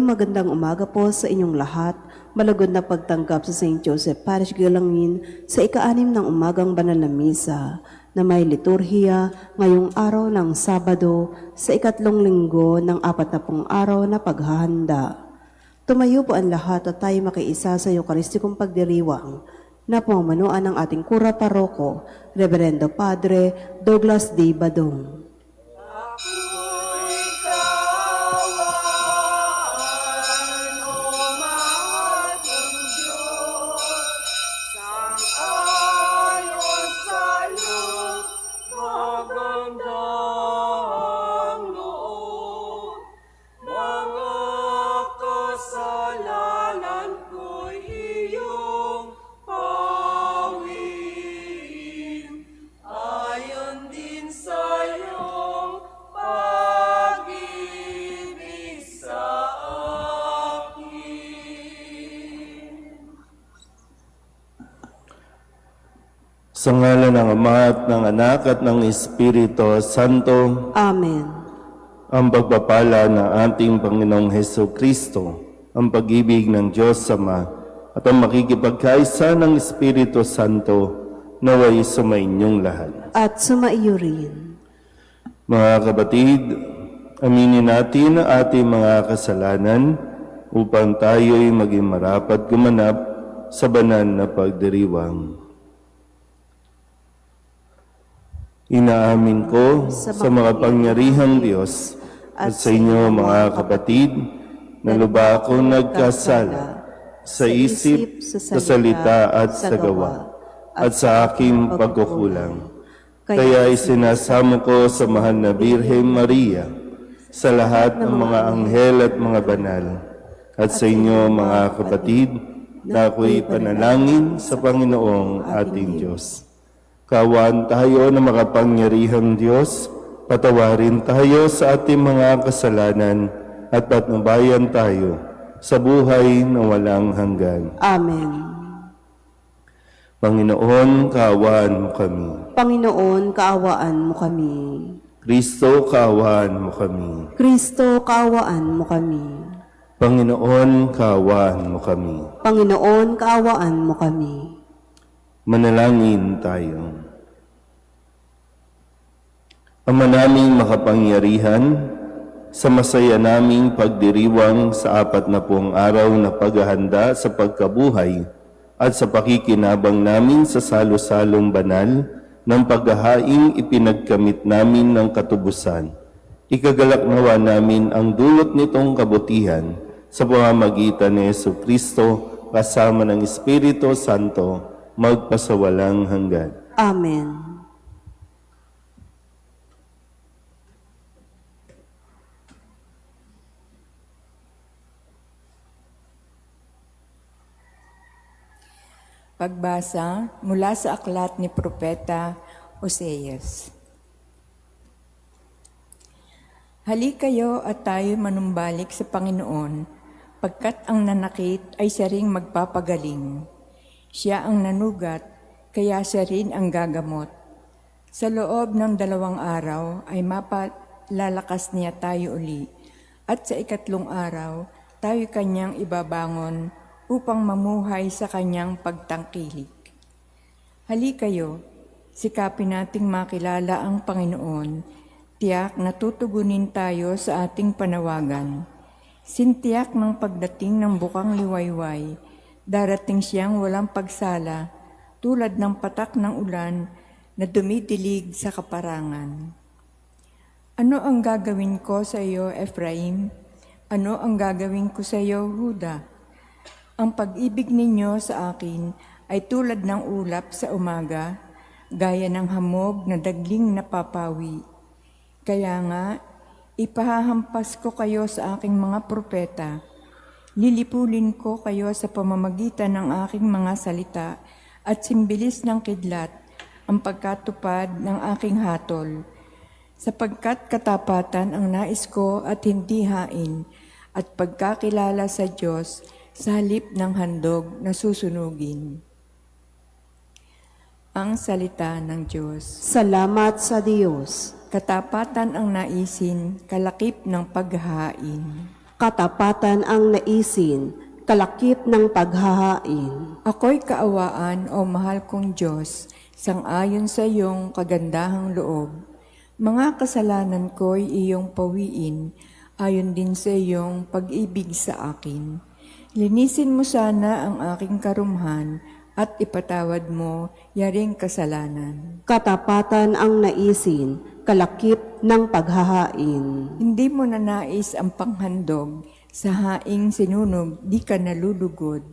magandang umaga po sa inyong lahat. Malugod na pagtanggap sa St. Joseph Parish Galangin sa ika-6 ng umagang banal na misa na may liturhiya ngayong araw ng Sabado sa ikatlong linggo ng 40 araw na paghahanda. Tumayo po ang lahat at tayo makiisa sa Eucharistikong pagdiriwang na pamumunuan ng ating Kura Paroko, Reverendo Padre Douglas D. Badong. Sa ngalan ng Ama at ng Anak at ng Espiritu Santo. Amen. Ang pagpapala ng ating Panginoong Heso Kristo, ang pag-ibig ng Diyos Ama, at ang makikipagkaisa ng Espiritu Santo naway sumainyong lahat. At sumaiyo rin. Mga kapatid, aminin natin ang ating mga kasalanan upang tayo'y maging marapat gumanap sa banal na pagdiriwang. Inaamin ko sa mga pangyarihang Diyos at sa inyo mga kapatid na lubha akong nagkasala sa isip, sa salita at sa gawa at sa aking pagkukulang. Kaya isinasamo ko sa mahal na Birhen Maria, sa lahat ng mga anghel at mga banal, at sa inyo mga kapatid na ako'y panalangin sa Panginoong ating Diyos. Kaawaan tayo na makapangyarihang Diyos, patawarin tayo sa ating mga kasalanan at patnubayan tayo sa buhay na walang hanggan. Amen. Panginoon, kaawaan mo kami. Panginoon, kaawaan mo kami. Kristo, kaawaan mo kami. Kristo, kaawaan mo kami. Panginoon, kaawaan mo kami. Panginoon, kaawaan mo kami. Manalangin tayo. Ama naming makapangyarihan, sa masaya naming pagdiriwang sa 40 araw na paghahanda sa pagkabuhay at sa pakikinabang namin sa salo-salong banal ng paghahaing ipinagkamit namin ng katubusan, ikagalak nawa namin ang dulot nitong kabutihan sa pamamagitan ni Jesucristo kasama ng Espiritu Santo magpasawalang hanggan. Amen. Pagbasa mula sa aklat ni Propeta Oseas. Halik kayo at tayo manumbalik sa Panginoon, pagkat ang nanakit ay siya ring magpapagaling. Siya ang nanugat, kaya siya rin ang gagamot. Sa loob ng 2 araw ay mapalalakas niya tayo uli, at sa 3 araw tayo kanyang ibabangon upang mamuhay sa kanyang pagtangkilik. Halik kayo, sikapin nating makilala ang Panginoon, tiyak na tutugunin tayo sa ating panawagan. Sintiyak ng pagdating ng bukang liwayway, darating siyang walang pagsala, tulad ng patak ng ulan na dumidilig sa kaparangan. Ano ang gagawin ko sa iyo, Ephraim? Ano ang gagawin ko sa iyo, Huda? Ang pag-ibig ninyo sa akin ay tulad ng ulap sa umaga, gaya ng hamog na dagling napapawi. Kaya nga, ipahahampas ko kayo sa aking mga propeta. Lilipulin ko kayo sa pamamagitan ng aking mga salita at simbilis ng kidlat ang pagkatupad ng aking hatol. Sapagkat katapatan ang nais ko at hindi hain, at pagkakilala sa Diyos sa halip ng handog na susunugin. Ang salita ng Diyos. Salamat sa Diyos. Katapatan ang naisin, kalakip ng paghahain. Katapatan ang naisin, kalakip ng paghahain. Ako'y kaawaan, O mahal kong Diyos, sang-ayon sa iyong kagandahang loob. Mga kasalanan ko'y iyong pawiin, ayon din sa iyong pag-ibig sa akin. Linisin mo sana ang aking karumhan at ipatawad mo yaring kasalanan. Katapatan ang naisin, kalakip ng paghahain. Hindi mo nanais ang panghandog, sa haing sinunog di ka nalulugod.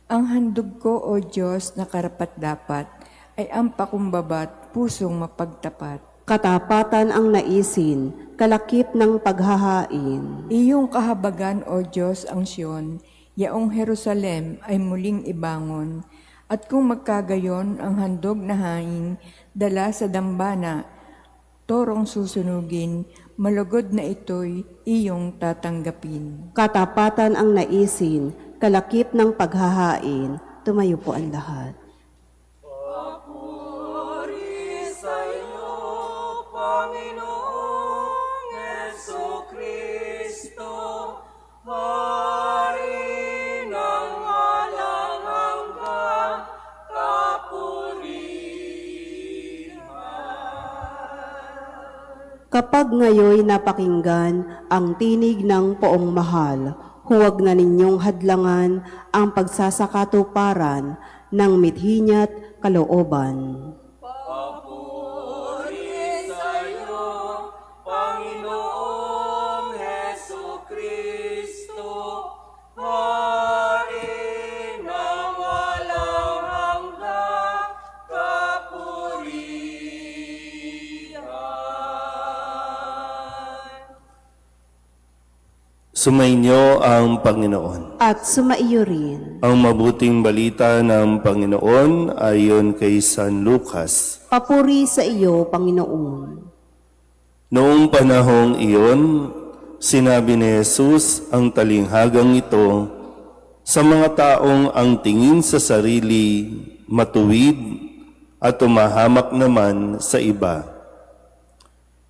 Ang handog ko, O Diyos, na karapat-dapat, ay ang pakumbabat, pusong mapagtapat. Katapatan ang naisin, kalakip ng paghahain. Iyong kahabagan, O Diyos, ang Siyon, yaong Jerusalem ay muling ibangon. At kung magkagayon ang handog na haing, dala sa dambana, torong susunugin, malugod na ito'y iyong tatanggapin. Katapatan ang naisin, kalakip ng paghahain. Tumayo po ang lahat. Papuri sa iyo, Panginoong Jesucristo, Hari ng walang hanggang kapurihan. Kapag ngayoy napakinggan ang tinig ng poong mahal, huwag na ninyong hadlangan ang pagsasakatuparan ng mithi niya't kalooban. Papuri sa iyo, Panginoong Jesucristo, Hari ng walang hanggang kapurihan. Sumainyo ang Panginoon. At sumaiyo rin. Ang mabuting balita ng Panginoon ayon kay San Lucas. Papuri sa iyo, Panginoon. Noong panahong iyon, sinabi ni Jesus ang talinghagang ito sa mga taong ang tingin sa sarili matuwid at tumahamak naman sa iba.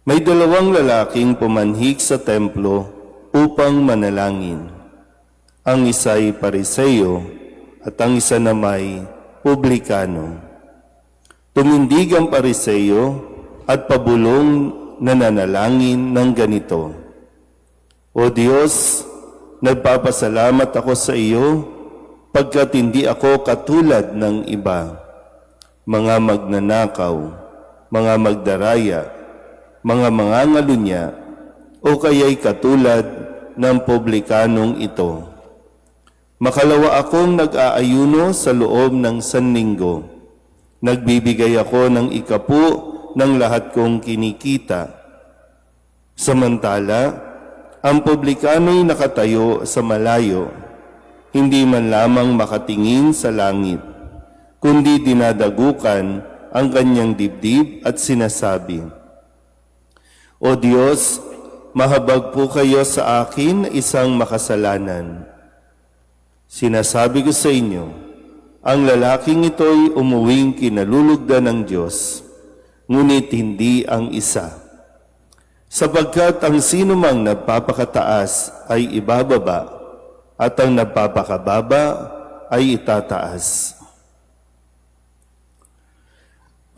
May dalawang lalaking pumanhik sa templo upang manalangin. Ang isa'y Pariseo at ang isa namay publikano. Tumindig ang Pariseo at pabulong nananalangin ng ganito: O Diyos, nagpapasalamat ako sa iyo pagkat hindi ako katulad ng iba, mga magnanakaw, mga magdaraya, mga mangangalunya, o kaya'y katulad ng publikanong ito. Makalawa akong nag-aayuno sa loob ng sanlinggo. Nagbibigay ako ng ikapu ng lahat kong kinikita. Samantala, ang publikano'y nakatayo sa malayo, hindi man lamang makatingin sa langit, kundi dinadagukan ang kanyang dibdib at sinasabi, O Diyos, mahabag po kayo sa akin, isang makasalanan. Sinasabi ko sa inyo, ang lalaking ito'y umuwing kinalulugdan ng Diyos, ngunit hindi ang isa. Sapagkat ang sinumang nagpapakataas ay ibababa, at ang nagpapakababa ay itataas.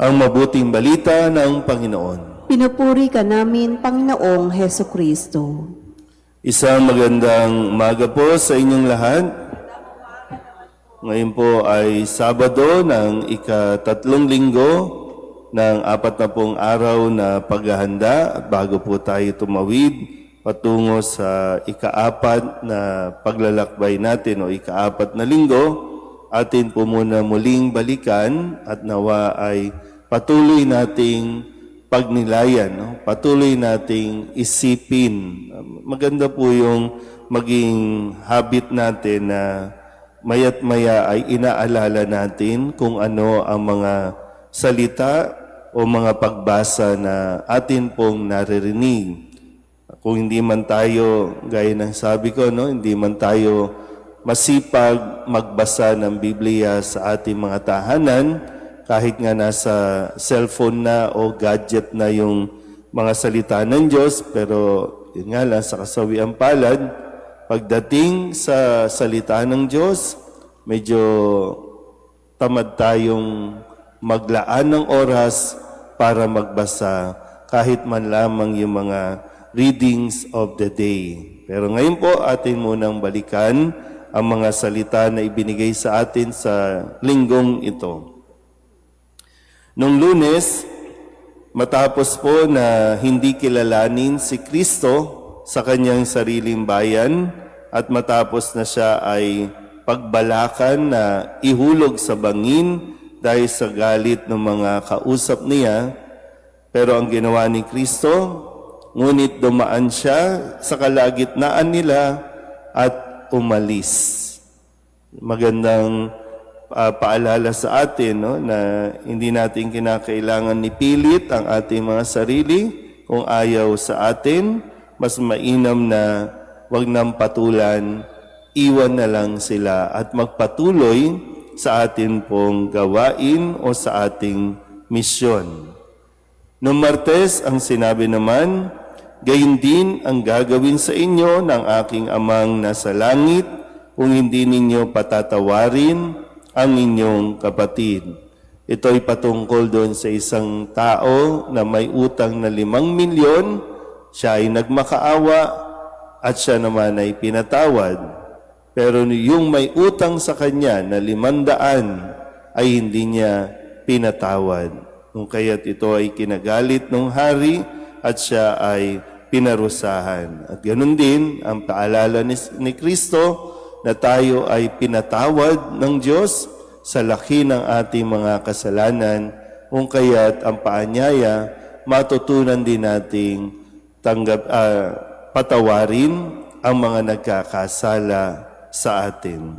Ang mabuting balita ng Panginoon. Pinupuri ka namin, Panginoong Heso Kristo. Isang magandang umaga po sa inyong lahat. Ngayon po ay Sabado ng ika-3 linggo ng 40 araw na paghahanda. Bago po tayo tumawid patungo sa ika-4 na paglalakbay natin o ika-4 na linggo, atin po muna muling balikan at nawa ay patuloy nating pagnilayan, no? Patuloy nating isipin. Maganda po yung maging habit natin na maya't maya ay inaalala natin kung ano ang mga salita o mga pagbasa na atin pong naririnig. Kung hindi man tayo, gaya ng sabi ko, no, hindi man tayo masipag magbasa ng Biblia sa ating mga tahanan, kahit nga nasa cellphone na o gadget na yung mga salita ng Diyos, pero yun nga lang, sa kasawiang palad, pagdating sa salita ng Diyos, medyo tamad tayong maglaan ng oras para magbasa kahit man lamang yung mga readings of the day. Pero ngayon po, atin munang balikan ang mga salita na ibinigay sa atin sa linggong ito. Nung Lunes, matapos po na hindi kilalanin si Kristo sa kanyang sariling bayan at matapos na siya ay pagbalakan na ihulog sa bangin dahil sa galit ng mga kausap niya, pero ang ginawa ni Kristo, ngunit dumaan siya sa kalagitnaan nila at umalis. Magandang paalala sa atin, no, na hindi natin kinakailangan nipilit ang ating mga sarili. Kung ayaw sa atin, mas mainam na wag nang patulan, iwan na lang sila at magpatuloy sa atin pong gawain o sa ating misyon. Noong Martes, ang sinabi naman, gayon din ang gagawin sa inyo ng aking amang nasa langit kung hindi ninyo patatawarin ang inyong kapatid. Ito ay patungkol doon sa isang tao na may utang na 5 milyon, siya ay nagmakaawa at siya naman ay pinatawad. Pero yung may utang sa kanya na 500 ay hindi niya pinatawad. Kung kaya't ito ay kinagalit ng hari at siya ay pinarusahan. At ganoon din ang paalala ni Kristo na tayo ay pinatawad ng Diyos sa laki ng ating mga kasalanan. Kung kaya't ang paanyaya, matutunan din nating patawarin ang mga nagkakasala sa atin.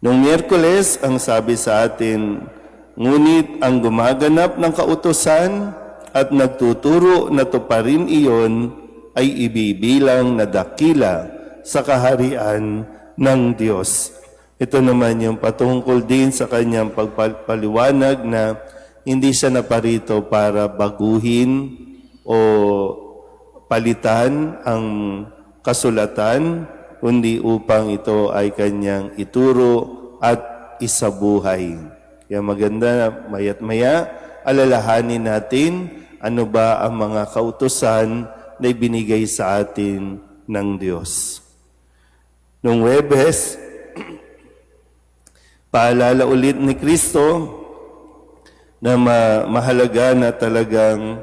Noong Miyerkules, ang sabi sa atin, ngunit ang gumaganap ng kautusan at nagtuturo na tuparin iyon ay ibibilang na dakila sa kaharian ng Diyos. Ito naman yung patungkol din sa kanyang pagpaliwanag na hindi siya naparito para baguhin o palitan ang kasulatan, kundi upang ito ay kanyang ituro at isabuhay. Kaya maganda na maya't maya, alalahanin natin ano ba ang mga kautusan na ibinigay sa atin ng Diyos. Noong Huwebes, paalala ulit ni Kristo na mahalaga na talagang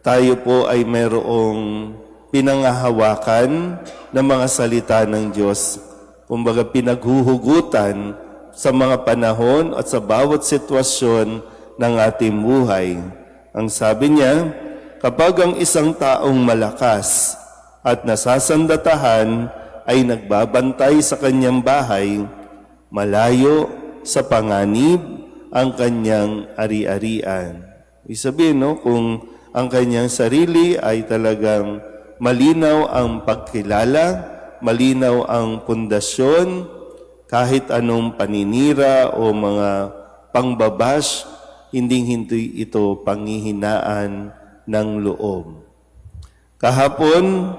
tayo po ay mayroong pinangahawakan ng mga salita ng Diyos. Kumbaga pinaghuhugutan sa mga panahon at sa bawat sitwasyon ng ating buhay. Ang sabi niya, kapag ang isang taong malakas at nasasandatahan ay nagbabantay sa kanyang bahay, malayo sa panganib ang kanyang ari-arian. Ibig sabihin, no, kung ang kanyang sarili ay talagang malinaw ang pagkilala, malinaw ang pundasyon, kahit anong paninira o mga pangbabash, hindi ito panghihinaan ng loob. Kahapon,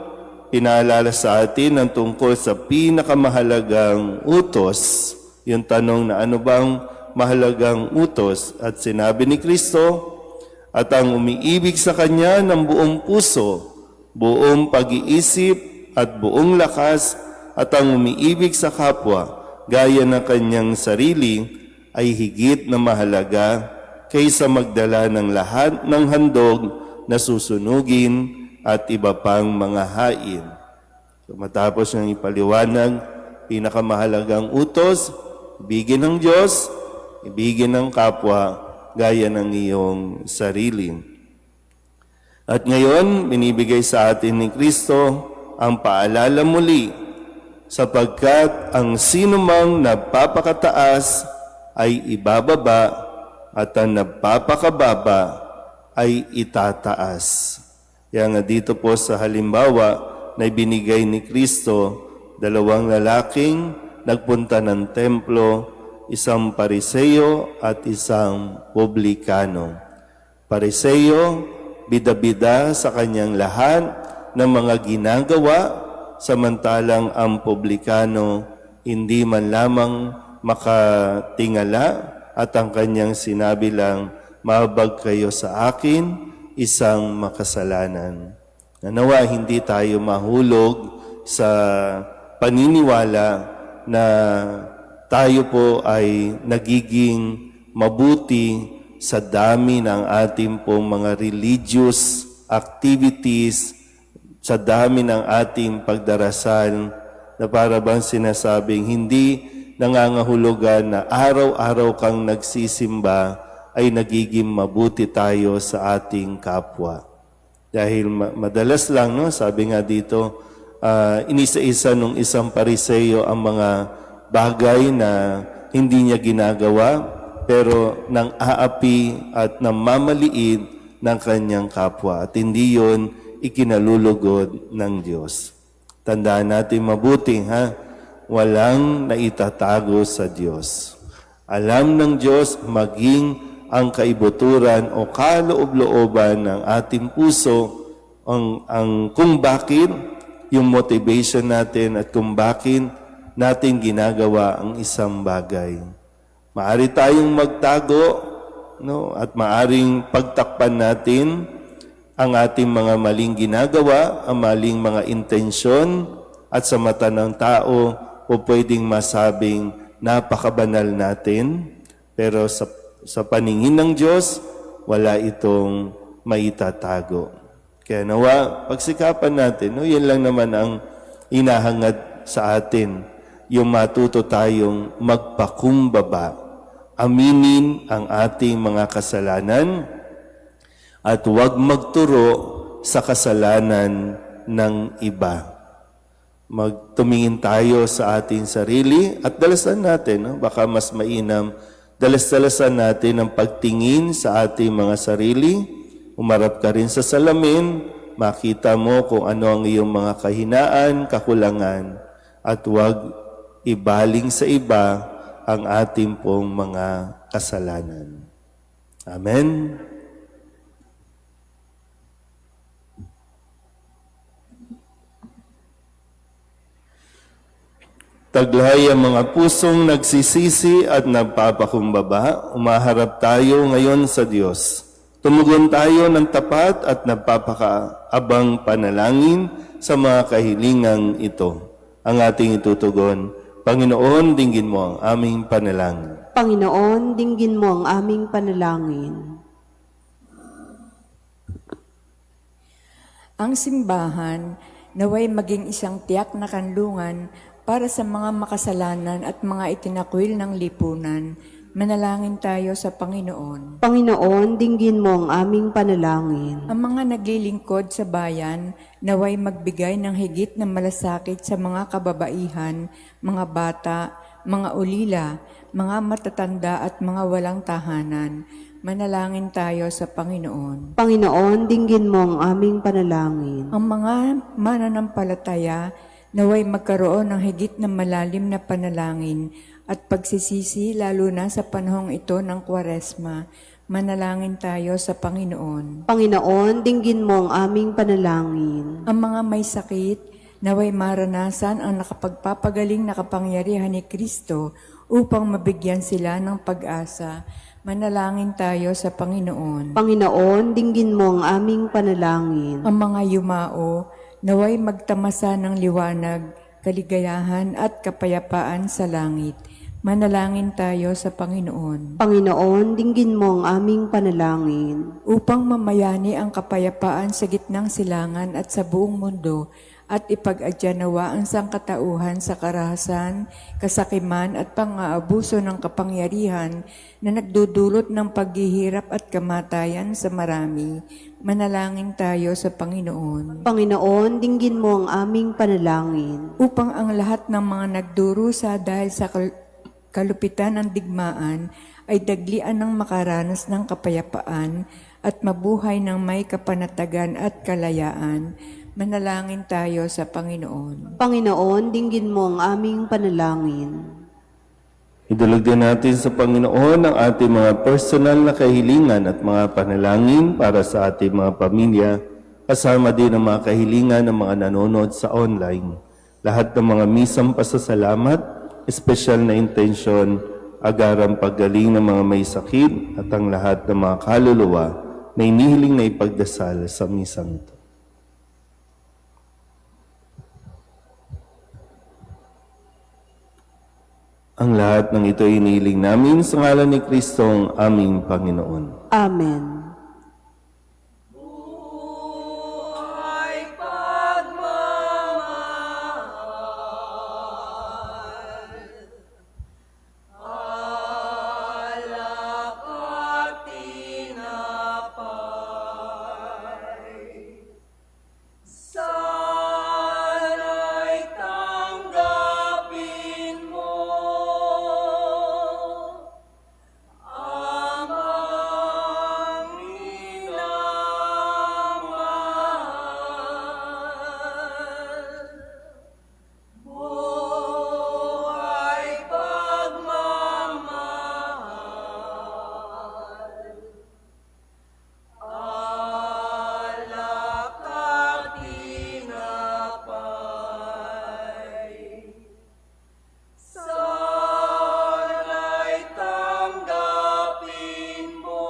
pinaalala sa atin ang tungkol sa pinakamahalagang utos, yung tanong na ano bang mahalagang utos, at sinabi ni Kristo, at ang umiibig sa Kanya ng buong puso, buong pag-iisip at buong lakas, at ang umiibig sa kapwa, gaya ng kanyang sarili, ay higit na mahalaga kaysa magdala ng lahat ng handog na susunugin at iba pang mga hain. So, matapos ng ipaliwanag, pinakamahalagang utos, ibigin ng Diyos, ibigin ng kapwa, gaya ng iyong sarili. At ngayon, binibigay sa atin ni Kristo ang paalala muli, sapagkat ang sinumang nagpapakataas ay ibababa at ang nagpapakababa ay itataas. Kaya nga dito po sa halimbawa na ibinigay ni Kristo, 2 lalaking nagpunta ng templo, isang Pariseo at isang Publikano. Pariseo, bida-bida sa kanyang lahat ng mga ginagawa samantalang ang publikano hindi man lamang makatingala at ang kanyang sinabi lang, "Mahabag kayo sa akin, isang makasalanan." Nawa hindi tayo mahulog sa paniniwala na tayo po ay nagiging mabuti sa dami ng ating pong mga religious activities, sa dami ng ating pagdarasal, na para bang sinasabing hindi nangangahulugan na araw-araw kang nagsisimba ay nagiging mabuti tayo sa ating kapwa. Dahil madalas lang, no, sabi nga dito, inisa-isa nung isang pariseyo ang mga bagay na hindi niya ginagawa, pero nang aapi at nang mamaliit ng kanyang kapwa. At hindi yon ikinalulugod ng Diyos. Tandaan natin mabuti, ha? Walang naitatago sa Diyos. Alam ng Diyos maging ang kaibuturan o kaloob-looban ng ating puso ang kung bakit yung motivation natin at kung bakit natin ginagawa ang isang bagay. Maari tayong magtago, no, at maaring pagtakpan natin ang ating mga maling ginagawa, ang maling mga intensyon, at sa mata ng tao o pwedeng masabing napakabanal natin, pero sa paningin ng Diyos, wala itong maitatago. Kaya nawa, pagsikapan natin, no, yan lang naman ang inahangad sa atin, yung matuto tayong magpakumbaba, aminin ang ating mga kasalanan at huwag magturo sa kasalanan ng iba. Magtumingin tayo sa ating sarili at dalasan natin, no? Baka mas mainam, dalas-dalasan natin ang pagtingin sa ating mga sarili. Umarap ka rin sa salamin, makita mo kung ano ang iyong mga kahinaan, kakulangan, at huwag ibaling sa iba ang ating pong mga kasalanan. Amen. Taglay ang mga pusong nagsisisi at nagpapakumbaba, umaharap tayo ngayon sa Diyos. Tumugon tayo ng tapat at nagpapakaabang panalangin sa mga kahilingang ito. Ang ating itutugon, Panginoon, dinggin mo ang aming panalangin. Panginoon, dinggin mo ang aming panalangin. Ang simbahan naway maging isang tiyak na kanlungan para sa mga makasalanan at mga itinakwil ng lipunan. Manalangin tayo sa Panginoon. Panginoon, dinggin mo ang aming panalangin. Ang mga naglilingkod sa bayan naway magbigay ng higit na malasakit sa mga kababaihan, mga bata, mga ulila, mga matatanda at mga walang tahanan. Manalangin tayo sa Panginoon. Panginoon, dinggin mo ang aming panalangin. Ang mga mananampalataya naway magkaroon ng higit na malalim na panalangin at pagsisisi lalo na sa panahong ito ng Kwaresma. Manalangin tayo sa Panginoon. Panginoon, dinggin mo ang aming panalangin. Ang mga may sakit naway maranasan ang nakapagpapagaling na kapangyarihan ni Kristo upang mabigyan sila ng pag-asa. Manalangin tayo sa Panginoon. Panginoon, dinggin mo ang aming panalangin. Ang mga yumao naway magtamasa ng liwanag, kaligayahan at kapayapaan sa langit. Manalangin tayo sa Panginoon. Panginoon, dinggin mo ang aming panalangin. Upang mamayani ang kapayapaan sa gitnang silangan at sa buong mundo at ipag-adyanawa ang sangkatauhan sa karahasan, kasakiman at pang-aabuso ng kapangyarihan na nagdudulot ng paghihirap at kamatayan sa marami. Manalangin tayo sa Panginoon. Panginoon, dinggin mo ang aming panalangin. Upang ang lahat ng mga nagdurusa dahil sa kalupitan ng digmaan ay daglian ng makaranas ng kapayapaan at mabuhay ng may kapanatagan at kalayaan. Manalangin tayo sa Panginoon. Panginoon, dinggin mo ang aming panalangin. Idulog din natin sa Panginoon ang ating mga personal na kahilingan at mga panalangin para sa ating mga pamilya, kasama din ang mga kahilingan ng mga nanonood sa online. Lahat ng mga misang pasasalamat, espesyal na intensyon, agarang paggaling ng mga may sakit at ang lahat ng mga kaluluwa na inihiling na ipagdasal sa misang ito. Ang lahat ng ito ay inihiling namin sa ngalan ni Kristong aming Panginoon. Amen. Buhay pagmamahal, alak at tinapay, sana'y tanggapin mo amang minamahal. Buhay pagmamahal, alak at tinapay, sana'y tanggapin mo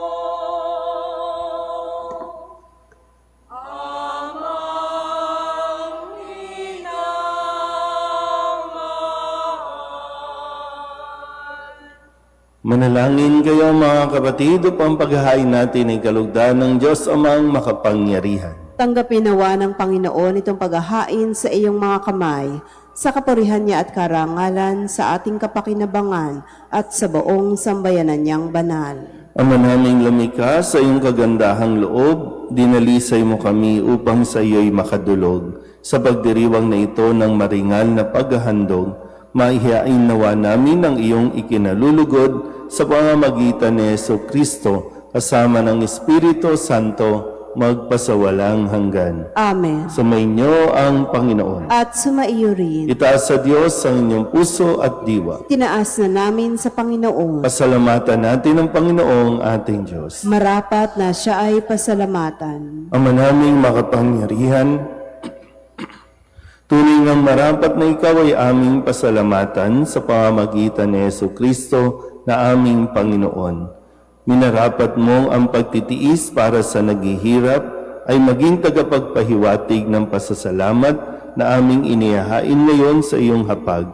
amang minamahal. Manalangin kayo mga kapatid upang paghahain natin ay kalugdan ng Diyos amang makapangyarihan. Tanggapin nawa ng Panginoon itong paghahain sa iyong mga kamay, sa kapurihan niya at karangalan, sa ating kapakinabangan at sa buong sambayanan niyang banal. Ama naming lumikha sa iyong kagandahang loob, dinalisay mo kami upang sa iyo'y makadulog. Sa pagdiriwang na ito ng maringal na paghahandog, maihiyain nawa namin ang iyong ikinalulugod sa pamamagitan ni Jesucristo kasama ng Espiritu Santo magpasawalang hanggan. Amen. Sumainyo ang Panginoon. At sumaiyo rin. Itaas sa Diyos ang inyong puso at diwa. Tinaas na namin sa Panginoon. Pasalamatan natin ang Panginoong ating Diyos. Marapat na siya ay pasalamatan. Ama naming makapangyarihan, tunay ngang marapat na ikaw ay aming pasalamatan sa pamamagitan ni Jesucristo na aming Panginoon. Minarapat mong ang pagtitiis para sa naghihirap ay maging tagapagpahiwatig ng pasasalamat na aming inihahain ngayon sa iyong hapag.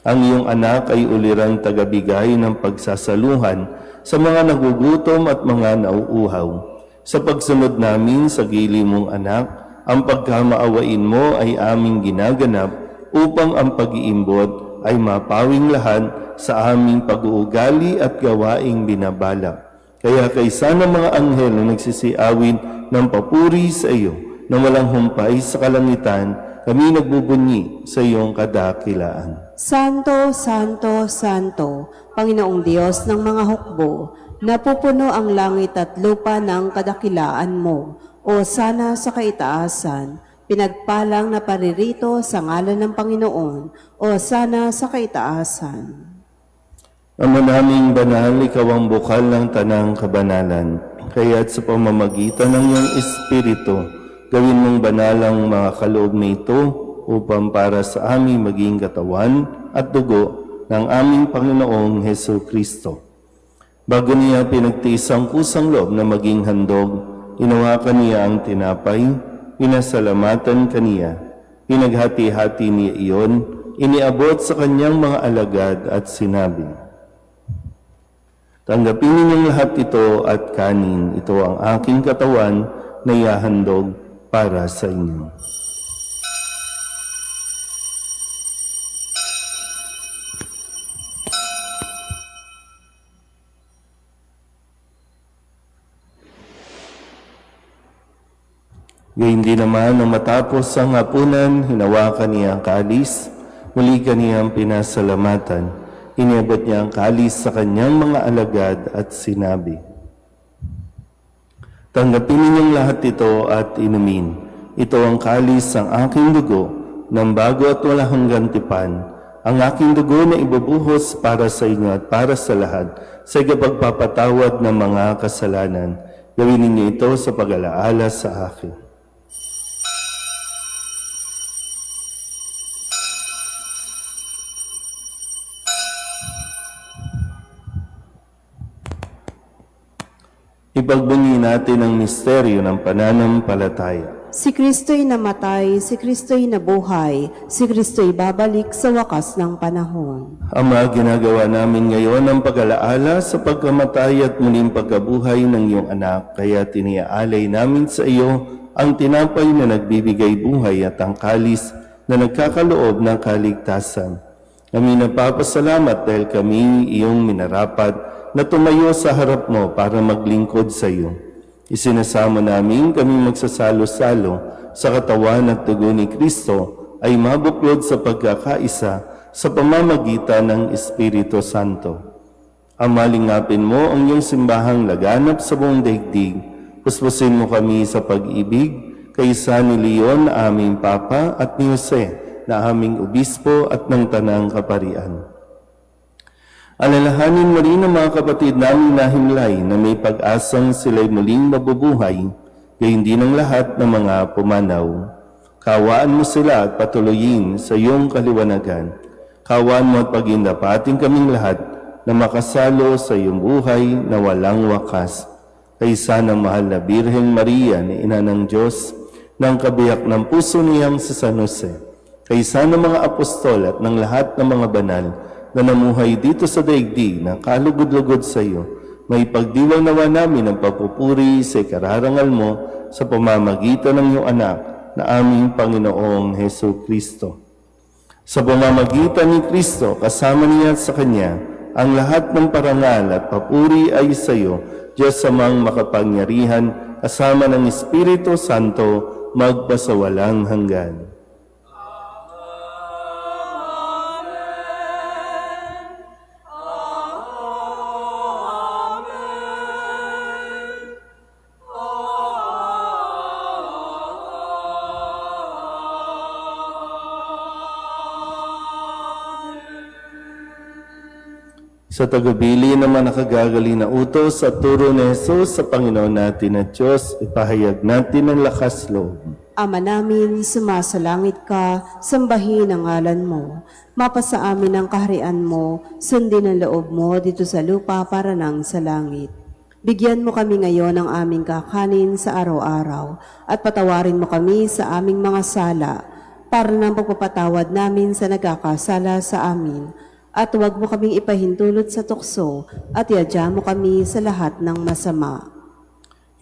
Ang iyong anak ay ulirang tagabigay ng pagsasaluhan sa mga nagugutom at mga nauuhaw. Sa pagsunod namin sa gili mong anak, ang pagkamaawain mo ay aming ginaganap upang ang pag-iimbot ay mapawing lahat sa aming pag-uugali at gawaing binabalak. Kaya kaysa ng mga anghel na nagsisiawin ng papuri sa iyo na walang humpay sa kalangitan, kami nagbubunyi sa iyong kadakilaan. Santo, Santo, Santo, Panginoong Diyos ng mga hukbo, napupuno ang langit at lupa ng kadakilaan mo. O sana sa kaitaasan, pinagpalang na paririto sa ngalan ng Panginoon. O sana sa kaitaasan. Ama naming banal, ikaw ang bukal ng tanang kabanalan. Kaya't sa pamamagitan ng iyong Espiritu, gawin mong banal ang mga kaloob na ito upang para sa aming maging katawan at dugo ng aming Panginoong Hesu Kristo. Bago niya pinagtiis ang kusang loob na maging handog, inawakan niya ang tinapay, pinasalamatan kaniya, pinaghati-hati niya iyon, iniabot sa kanyang mga alagad at sinabi, "Tanggapin ninyong lahat ito at kanin, ito ang aking katawan na ihahandog para sa inyo." Gayun din naman, nang matapos ang hapunan, hinawakan niya ang kalis, muli kaniyang pinasalamatan. Iniabot niya ang kalis sa kanyang mga alagad at sinabi, "Tanggapin ninyong lahat ito at inumin. Ito ang kalis ng aking dugo, ng bago at walang hanggang tipan. Ang aking dugo na ibubuhos para sa inyo at para sa lahat, sa ikapagpapatawad ng mga kasalanan. Gawin ninyo ito sa pag-alaala sa akin." Ipagbunyi natin ang misteryo ng pananampalataya. Si Kristo'y namatay, si Kristo'y nabuhay, si Kristo'y babalik sa wakas ng panahon. Ama, ginagawa namin ngayon ang pag-alaala sa pagkamatay at muling pagkabuhay ng iyong anak, kaya tiniaalay namin sa iyo ang tinapay na nagbibigay buhay at ang kalis na nagkakaloob ng kaligtasan. Kami napapasalamat dahil kami iyong minarapat na tumayo sa harap mo para maglingkod sa iyo. Isinasamo namin kami magsasalo-salo sa katawan at dugo ni Kristo ay mabuklod sa pagkakaisa sa pamamagitan ng Espiritu Santo. Amalingapin mo ang iyong simbahang laganap sa buong daigdig. Puspusin mo kami sa pag-ibig kaysa ni Leon na aming Papa at ni Jose na aming Obispo at ng Tanang Kaparian. Alalahanin mo rin ang mga kapatid naming nahimlay na may pag-asang sila'y muling mabubuhay, gayon din ang lahat ng mga pumanaw. Kawaan mo sila at patuloyin sa iyong kaliwanagan. Kawaan mo at pagindapating kaming lahat na makasalo sa iyong buhay na walang wakas. Kaysa ng mahal na Birheng Maria na Ina ng Diyos, ng kabiyak ng puso niyang sa San Jose, kaysa ng mga apostol at ng lahat ng mga banal, na namuhay dito sa daigdig na kalugod-lugod sa iyo, may pagdiwang nawa namin ang papupuri sa ikararangal mo sa pamamagitan ng iyong anak na aming Panginoong Heso Kristo. Sa pamamagitan ni Kristo, kasama niya at sa Kanya, ang lahat ng parangal at papuri ay sa iyo, Diyos amang makapangyarihan, kasama ng Espiritu Santo, magpasawalang hanggan. Sa tagabili naman nakagagali na utos at turo ni Jesus sa Panginoon natin at Diyos, ipahayag natin ang lakas loob. Ama namin, sumasalangit ka, sambahin ang ngalan mo. Mapasa amin ang kaharian mo, sundin ang loob mo dito sa lupa para nang sa langit. Bigyan mo kami ngayon ng aming kakanin sa araw-araw at patawarin mo kami sa aming mga sala para ng pagpapatawad namin sa nagkakasala sa amin. At huwag mo kaming ipahintulot sa tukso at iadya mo kami sa lahat ng masama.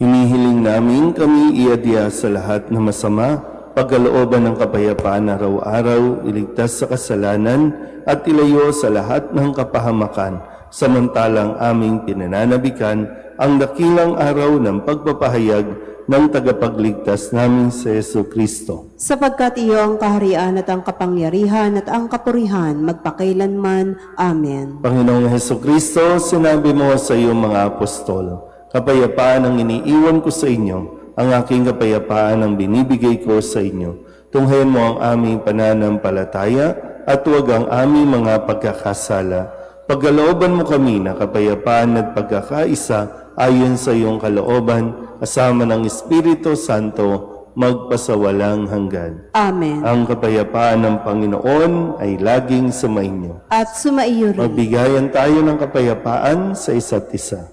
Hinihiling namin kami iadya sa lahat ng masama, pagkalooban ng kapayapaan araw-araw, iligtas sa kasalanan at ilayo sa lahat ng kapahamakan, samantalang aming pinananabikan ang dakilang araw ng pagpapahayag ng tagapagligtas namin sa Yesu Kristo. Sapagkat iyo ang kaharian at ang kapangyarihan at ang kapurihan magpakailanman. Amen. Panginoong Heso Kristo, sinabi mo sa iyong mga apostol, kapayapaan ang iniiwan ko sa inyo, ang aking kapayapaan ang binibigay ko sa inyo. Tunghayan mo ang aming pananampalataya at huwag ang aming mga pagkakasala. Pagkalooban mo kami na kapayapaan at pagkakaisa ayon sa iyong kalooban, kasama ng Espiritu Santo, magpasawalang hanggan. Amen. Ang kapayapaan ng Panginoon ay laging sumainyo. At sumaiyo rin. Magbigayan tayo ng kapayapaan sa isa't isa.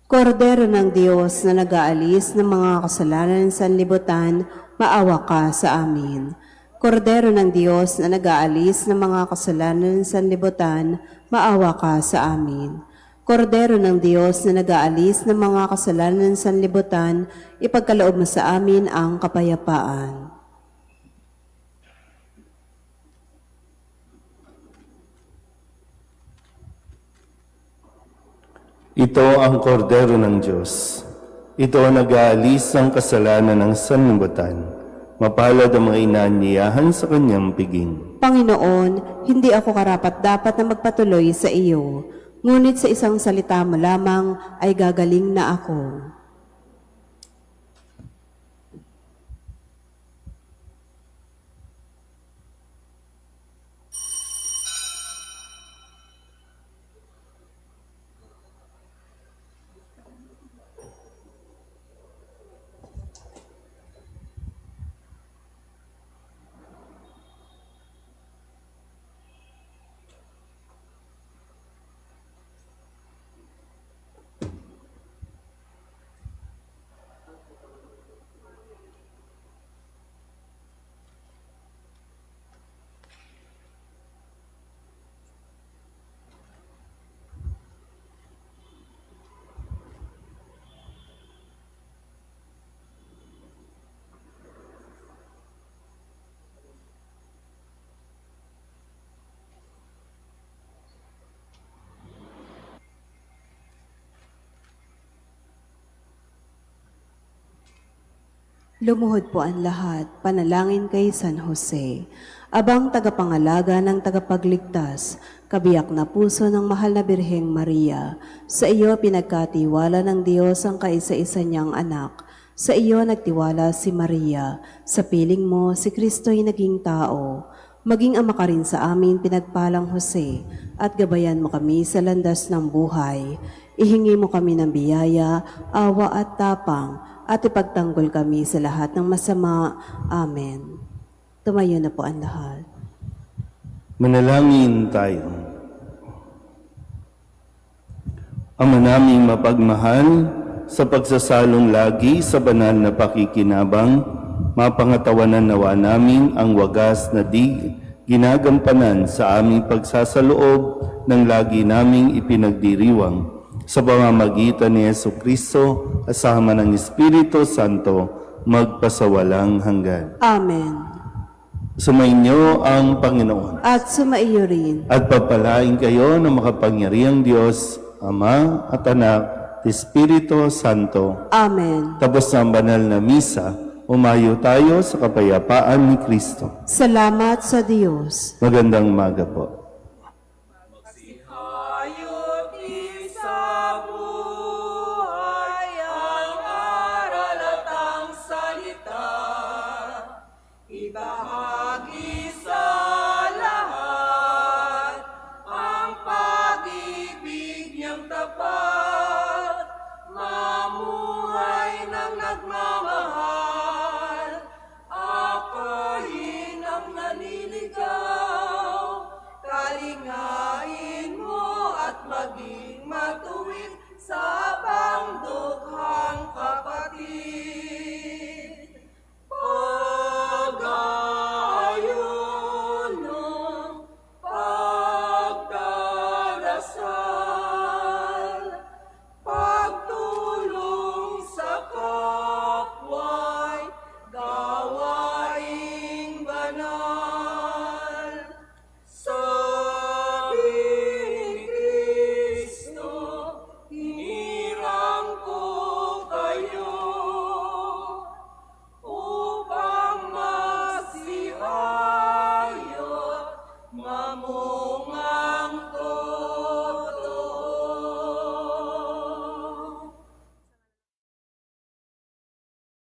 Kordero ng Diyos na nag-aalis ng mga kasalanan sa sanlibutan, maawa ka sa amin. Kordero ng Diyos na nag-aalis ng mga kasalanan sa sanlibutan, maawa ka sa amin. Kordero ng Diyos na nag-aalis ng mga kasalanan sa sanlibutan, ipagkaloob mo sa amin ang kapayapaan. Ito ang kordero ng Diyos. Ito ang nag-aalis ng kasalanan ng sanlibutan. Mapalad ang mga inaanyayahan sa kanyang piging. Panginoon, hindi ako karapat-dapat na magpatuloy sa iyo, ngunit sa isang salita mo lamang ay gagaling na ako. Lumuhod po ang lahat, panalangin kay San Jose. Abang tagapangalaga ng tagapagligtas, kabiyak na puso ng mahal na Birheng Maria, sa iyo pinagkatiwala ng Diyos ang kaisa-isa niyang anak. Sa iyo nagtiwala si Maria, sa piling mo si Kristo'y naging tao. Maging ama ka rin sa amin pinagpalang Jose, at gabayan mo kami sa landas ng buhay. Ihingi mo kami ng biyaya, awa at tapang, at ipagtanggol kami sa lahat ng masama. Amen. Tumayo na po ang lahat. Manalangin tayo. Ama naming mapagmahal, sa pagsasalong lagi sa banal na pakikinabang, mapangatawanan nawa namin ang wagas na di ginagampanan sa aming pagsasaloob ng lagi naming ipinagdiriwang sa pamamagitan ni Jesucristo kasama ng Espiritu Santo magpasawalang hanggan. Amen. Sumainyo ang Panginoon At sumaiyo rin. at papalain kayo ng makapangyarihang Diyos, Ama at Anak, at Espiritu Santo. Amen. Tapos ng banal na misa, umayo tayo sa kapayapaan ni Kristo. Salamat sa Diyos. Magandang umaga po.